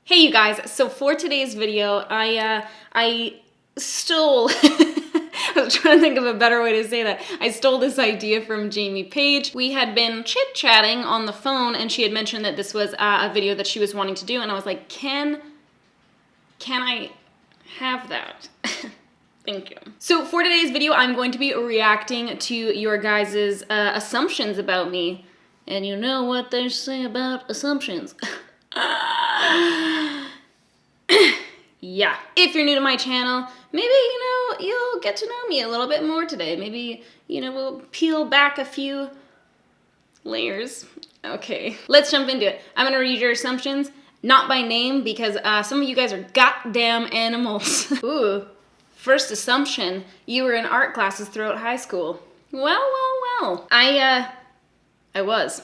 Hey you guys, so for today's video, I stole, I was trying to think of a better way to say that. I stole this idea from Jamie Page. We had been chit-chatting on the phone and she had mentioned that this was a video that she was wanting to do, and I was like, can I have that? Thank you. So for today's video, I'm going to be reacting to your guys' assumptions about me. And you know what they say about assumptions. Yeah. If you're new to my channel, maybe, you'll get to know me a little bit more today. Maybe, we'll peel back a few layers. Okay, let's jump into it. I'm gonna read your assumptions, not by name, because some of you guys are goddamn animals. Ooh. First assumption, you were in art classes throughout high school. Well. I was.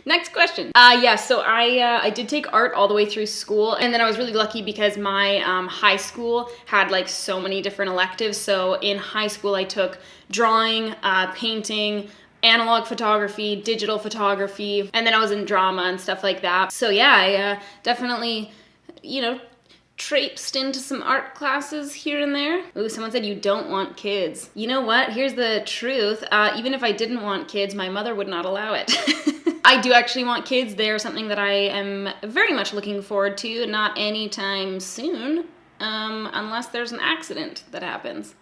Next question. So I did take art all the way through school, and then I was really lucky because my high school had like so many different electives. So in high school I took drawing, painting, analog photography, digital photography, and then I was in drama and stuff like that. So yeah, I definitely, traipsed into some art classes here and there. Ooh, someone said you don't want kids. You know what? Here's the truth. Even if I didn't want kids, my mother would not allow it. I do actually want kids. They're something that I am very much looking forward to, not anytime soon, unless there's an accident that happens.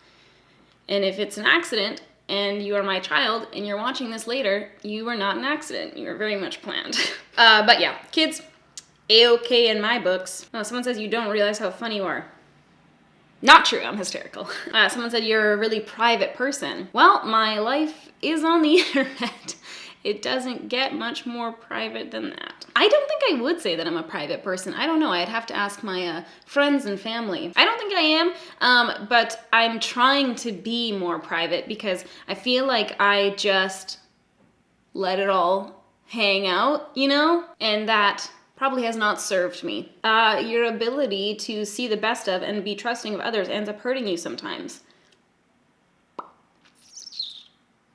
And if it's an accident and you are my child and you're watching this later, you are not an accident. You are very much planned. But yeah, kids, A-okay in my books. Oh, someone says you don't realize how funny you are. Not true, I'm hysterical. Someone said you're a really private person. Well, my life is on the internet. It doesn't get much more private than that. I don't think I would say that I'm a private person. I don't know, I'd have to ask my friends and family. I don't think I am, but I'm trying to be more private because I feel like I just let it all hang out, and that probably has not served me. Your ability to see the best of and be trusting of others ends up hurting you sometimes.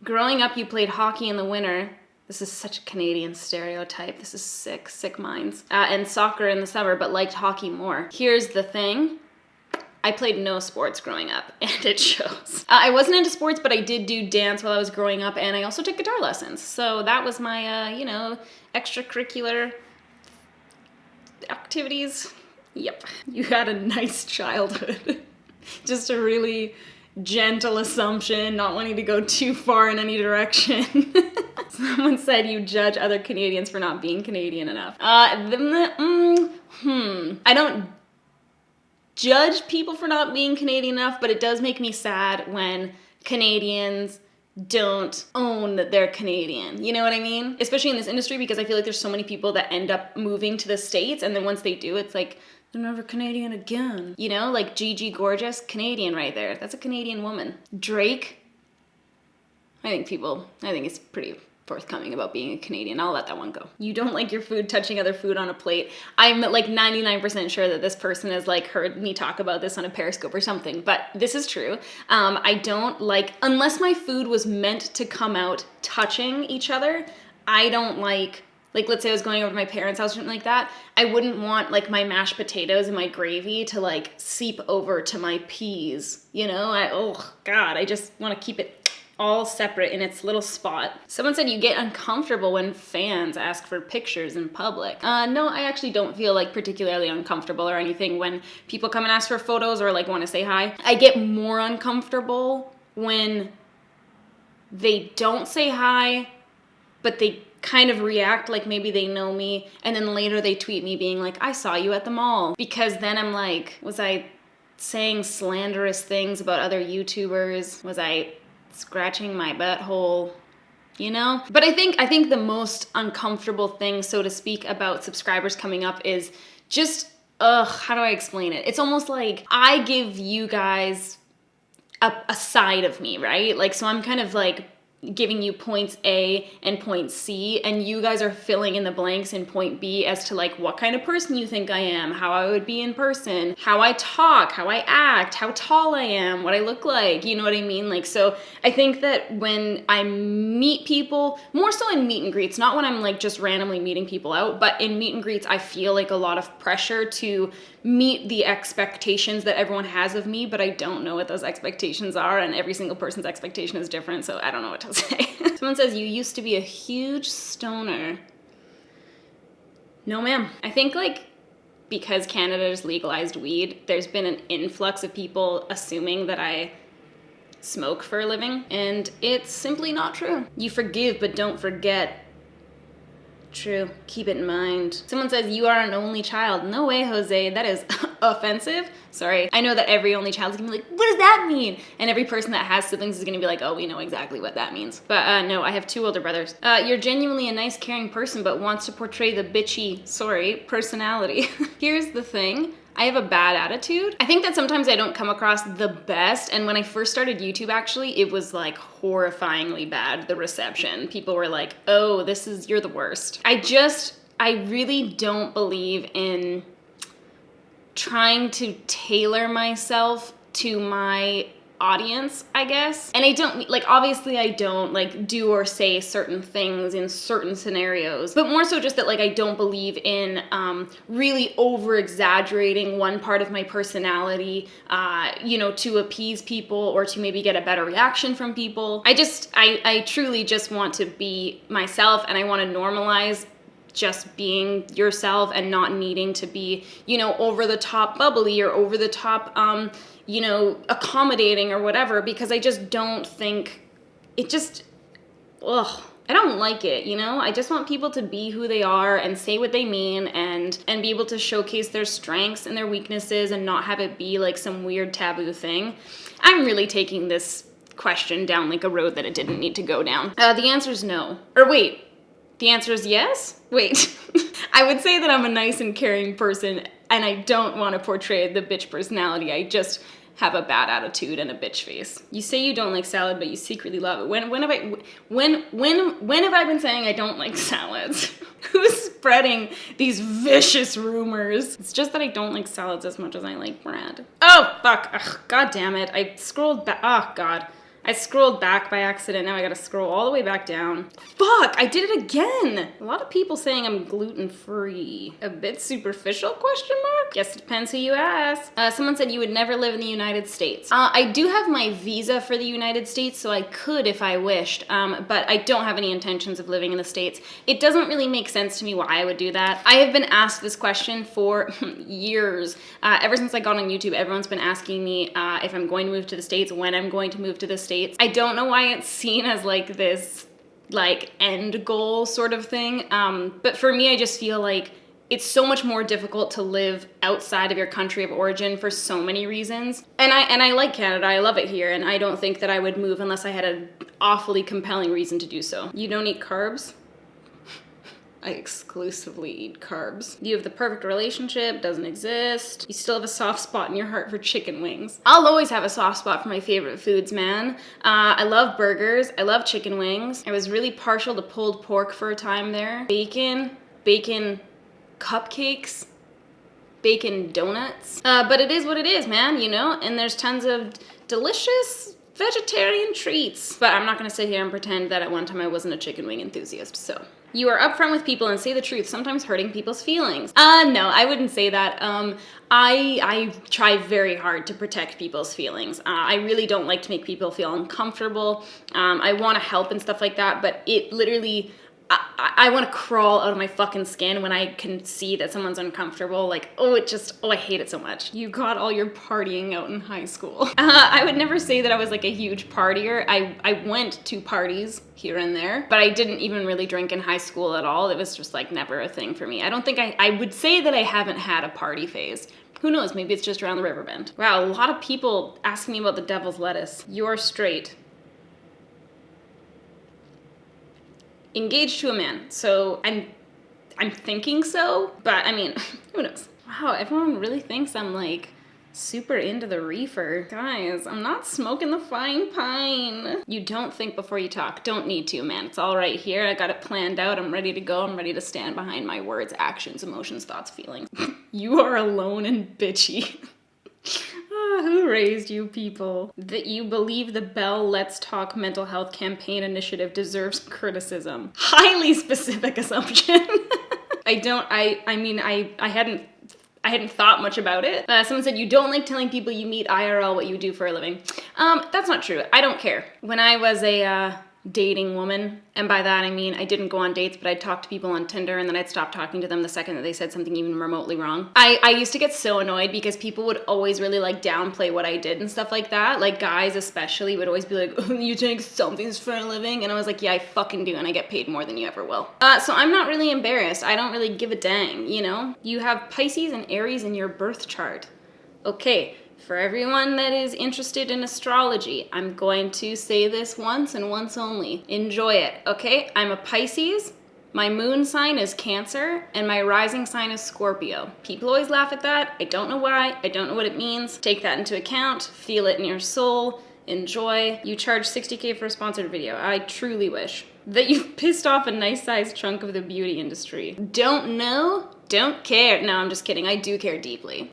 Growing up, you played hockey in the winter. This is such a Canadian stereotype. This is sick minds. And soccer in the summer, but liked hockey more. Here's the thing. I played no sports growing up, and it shows. I wasn't into sports, but I did do dance while I was growing up, and I also took guitar lessons. So that was my, extracurricular activities. Yep. You had a nice childhood. Just a really gentle assumption, not wanting to go too far in any direction. Someone said you judge other Canadians for not being Canadian enough. I don't judge people for not being Canadian enough, but it does make me sad when Canadians don't own that they're Canadian. You know what I mean? Especially in this industry, because I feel like there's so many people that end up moving to the States, and then once they do, it's like, they're never Canadian again. Like Gigi Gorgeous, Canadian right there. That's a Canadian woman. Drake, I think it's pretty forthcoming about being a Canadian. I'll let that one go. You don't like your food touching other food on a plate. I'm like 99% sure that this person has like heard me talk about this on a Periscope or something, but this is true. I don't like, unless my food was meant to come out touching each other, I don't like let's say I was going over to my parents' house or something like that, I wouldn't want like my mashed potatoes and my gravy to like seep over to my peas, oh God, I just want to keep it all separate in its little spot. Someone said you get uncomfortable when fans ask for pictures in public. No, I actually don't feel like particularly uncomfortable or anything when people come and ask for photos or like want to say hi. I get more uncomfortable when they don't say hi, but they kind of react like maybe they know me, and then later they tweet me being like, I saw you at the mall. Because then I'm like, was I saying slanderous things about other YouTubers? Was I scratching my butthole? But I think the most uncomfortable thing, so to speak, about subscribers coming up is just, how do I explain it? It's almost like I give you guys a side of me, right? Like, so I'm kind of like giving you points A and point C, and you guys are filling in the blanks in point B as to like what kind of person you think I am, how I would be in person, how I talk, how I act, how tall I am, what I look like, you know what I mean? Like, so I think that when I meet people, more so in meet and greets, not when I'm like just randomly meeting people out, but in meet and greets, I feel like a lot of pressure to meet the expectations that everyone has of me, but I don't know what those expectations are, and every single person's expectation is different, so I don't know what to say. Someone says, you used to be a huge stoner. No, ma'am. I think like because Canada has legalized weed, there's been an influx of people assuming that I smoke for a living, and it's simply not true. You forgive, but don't forget. True. Keep it in mind. Someone says, you are an only child. No way, Jose. That is offensive. Sorry. I know that every only child is going to be like, what does that mean? And every person that has siblings is going to be like, oh, we know exactly what that means. But no, I have 2 older brothers. You're genuinely a nice, caring person, but wants to portray the bitchy, personality. Here's the thing. I have a bad attitude. I think that sometimes I don't come across the best, and when I first started YouTube, actually, it was like horrifyingly bad, the reception. People were like, oh, you're the worst. I really don't believe in trying to tailor myself to my audience, I guess. And I don't, like, obviously I don't, like, do or say certain things in certain scenarios, but more so just that, like, I don't believe in really over-exaggerating one part of my personality, you know, to appease people or to maybe get a better reaction from people. I truly just want to be myself, and I want to normalize just being yourself and not needing to be, you know, over the top bubbly or over the top, you know, accommodating or whatever, because I just don't think I don't like it, you know? I just want people to be who they are and say what they mean and be able to showcase their strengths and their weaknesses and not have it be like some weird taboo thing. I'm really taking this question down like a road that it didn't need to go down. The answer is no. Or wait, the answer is yes? Wait. I would say that I'm a nice and caring person, and I don't want to portray the bitch personality. I just have a bad attitude and a bitch face. You say you don't like salad, but you secretly love it. When have I been saying I don't like salads? Who's spreading these vicious rumors? It's just that I don't like salads as much as I like bread. Oh, fuck. Ugh, God damn it. I scrolled back. Oh, God. I scrolled back by accident. Now I gotta scroll all the way back down. Fuck, I did it again. A lot of people saying I'm gluten-free. A bit superficial, question mark? Guess it depends who you ask. Someone said you would never live in the United States. I do have my visa for the United States, so I could if I wished, but I don't have any intentions of living in the States. It doesn't really make sense to me why I would do that. I have been asked this question for years. Ever since I got on YouTube, everyone's been asking me if I'm going to move to the States, when I'm going to move to the States. I don't know why it's seen as like this like end goal sort of thing. But for me, I just feel like it's so much more difficult to live outside of your country of origin for so many reasons. And I like Canada. I love it here. And I don't think that I would move unless I had an awfully compelling reason to do so. You don't eat carbs? I exclusively eat carbs. You have the perfect relationship, doesn't exist. You still have a soft spot in your heart for chicken wings. I'll always have a soft spot for my favorite foods, man. I love burgers, I love chicken wings. I was really partial to pulled pork for a time there. Bacon cupcakes, bacon donuts. But it is what it is, man, you know? And there's tons of delicious vegetarian treats. But I'm not gonna sit here and pretend that at one time I wasn't a chicken wing enthusiast, so. You are upfront with people and say the truth, sometimes hurting people's feelings. No, I wouldn't say that. I try very hard to protect people's feelings. I really don't like to make people feel uncomfortable. I want to help and stuff like that, but it literally, I want to crawl out of my fucking skin when I can see that someone's uncomfortable. Like, I hate it so much. You got all your partying out in high school. I would never say that I was like a huge partier. I went to parties here and there, but I didn't even really drink in high school at all. It was just like never a thing for me. I don't think I would say that I haven't had a party phase. Who knows, maybe it's just around the river bend. Wow, a lot of people asking me about the devil's lettuce. You're straight. Engaged to a man, so I'm thinking so, but I mean, who knows? Wow, everyone really thinks I'm like Super into the reefer. Guys, I'm not smoking the fine pine. You don't think before you talk. Don't need to, man. It's all right here. I got it planned out. I'm ready to go. I'm ready to stand behind my words, actions, emotions, thoughts, feelings. You are alone and bitchy. Who raised you people? That you believe the Bell Let's Talk mental health campaign initiative deserves criticism. Highly specific assumption. I hadn't thought much about it. Someone said, you don't like telling people you meet IRL what you do for a living. That's not true. I don't care. When I was a dating woman, and by that I mean I didn't go on dates, but I'd talk to people on Tinder and then I'd stop talking to them the second that they said something even remotely wrong. I used to get so annoyed because people would always really like downplay what I did and stuff like that. Like guys especially would always be like, oh, you take something for a living? And I was like, yeah, I fucking do, and I get paid more than you ever will. So I'm not really embarrassed. I don't really give a dang, you know? You have Pisces and Aries in your birth chart. Okay. For everyone that is interested in astrology, I'm going to say this once and once only. Enjoy it, okay? I'm a Pisces, my moon sign is Cancer, and my rising sign is Scorpio. People always laugh at that. I don't know why. I don't know what it means. Take that into account. Feel it in your soul. Enjoy. You charge $60K for a sponsored video. I truly wish. That you've pissed off a nice sized chunk of the beauty industry. Don't know? Don't care. No, I'm just kidding. I do care deeply.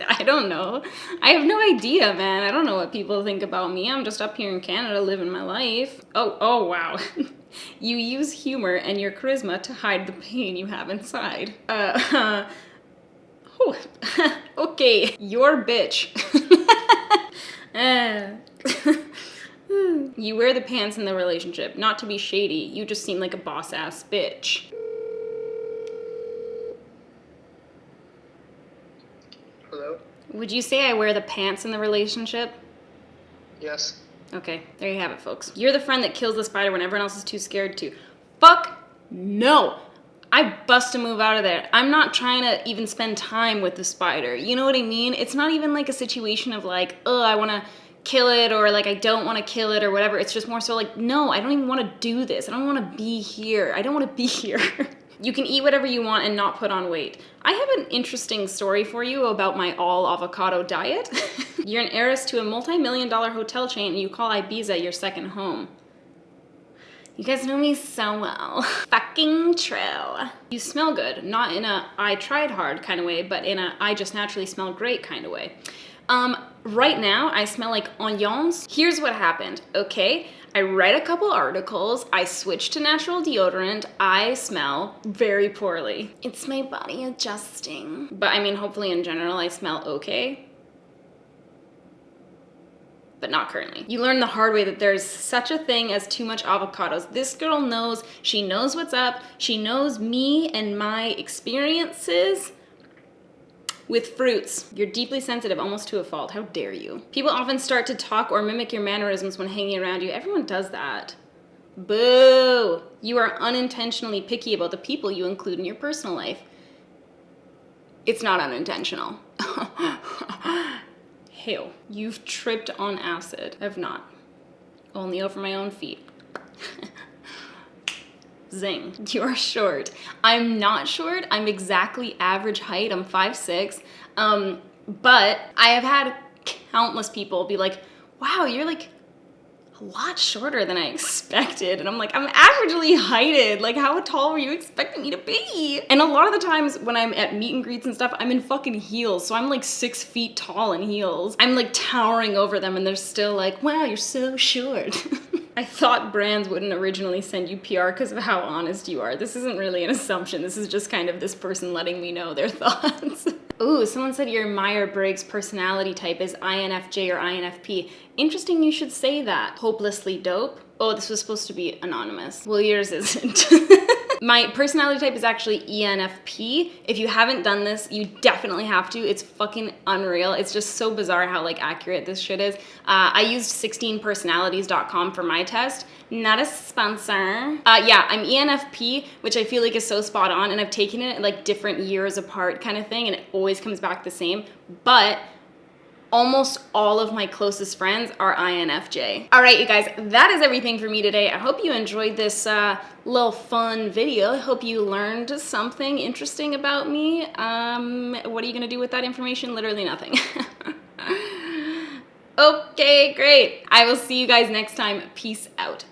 I don't know. I have no idea, man. I don't know what people think about me. I'm just up here in Canada living my life. Oh, wow. You use humor and your charisma to hide the pain you have inside. Okay, you're bitch. You wear the pants in the relationship. Not to be shady, you just seem like a boss-ass bitch. Hello? Would you say I wear the pants in the relationship? Yes. Okay, there you have it, folks. You're the friend that kills the spider when everyone else is too scared to. Fuck no! I bust a move out of there. I'm not trying to even spend time with the spider. You know what I mean? It's not even like a situation of like, oh, I want to kill it, or like I don't want to kill it or whatever. It's just more so like, no, I don't even want to do this. I don't want to be here. I don't want to be here. You can eat whatever you want and not put on weight. I have an interesting story for you about my all avocado diet. You're an heiress to a multi-million-dollar hotel chain and you call Ibiza your second home. You guys know me so well. Fucking true. You smell good, not in a I tried hard kind of way, but in a I just naturally smell great kind of way. Right now, I smell like onions. Here's what happened, okay? I read a couple articles, I switched to natural deodorant, I smell very poorly. It's my body adjusting. But I mean, hopefully in general, I smell okay. But not currently. You learn the hard way that there's such a thing as too much avocados. This girl knows, she knows what's up, she knows me and my experiences with fruits. You're deeply sensitive, almost to a fault. How dare you? People often start to talk or mimic your mannerisms when hanging around you. Everyone does that. Boo! You are unintentionally picky about the people you include in your personal life. It's not unintentional. Ew. You've tripped on acid. I've not. Only over my own feet. Zing. You're short. I'm not short. I'm exactly average height. I'm 5'6". But I have had countless people be like, wow, you're like a lot shorter than I expected. And I'm like, I'm averagely heighted. Like, how tall were you expecting me to be? And a lot of the times when I'm at meet and greets and stuff, I'm in fucking heels. So I'm like 6 feet tall in heels. I'm like towering over them and they're still like, wow, you're so short. I thought brands wouldn't originally send you PR because of how honest you are. This isn't really an assumption. This is just kind of this person letting me know their thoughts. Ooh, someone said your Myers-Briggs personality type is INFJ or INFP. Interesting you should say that. Hopelessly dope. Oh, this was supposed to be anonymous. Well, yours isn't. My personality type is actually ENFP. If you haven't done this, you definitely have to. It's fucking unreal. It's just so bizarre how like accurate this shit is. I used 16personalities.com for my test. Not a sponsor. Yeah, I'm ENFP, which I feel like is so spot on, and I've taken it like different years apart kind of thing, and it always comes back the same. But almost all of my closest friends are INFJ. All right, you guys, that is everything for me today. I hope you enjoyed this little fun video. I hope you learned something interesting about me. What are you gonna do with that information? Literally nothing. Okay, great. I will see you guys next time. Peace out.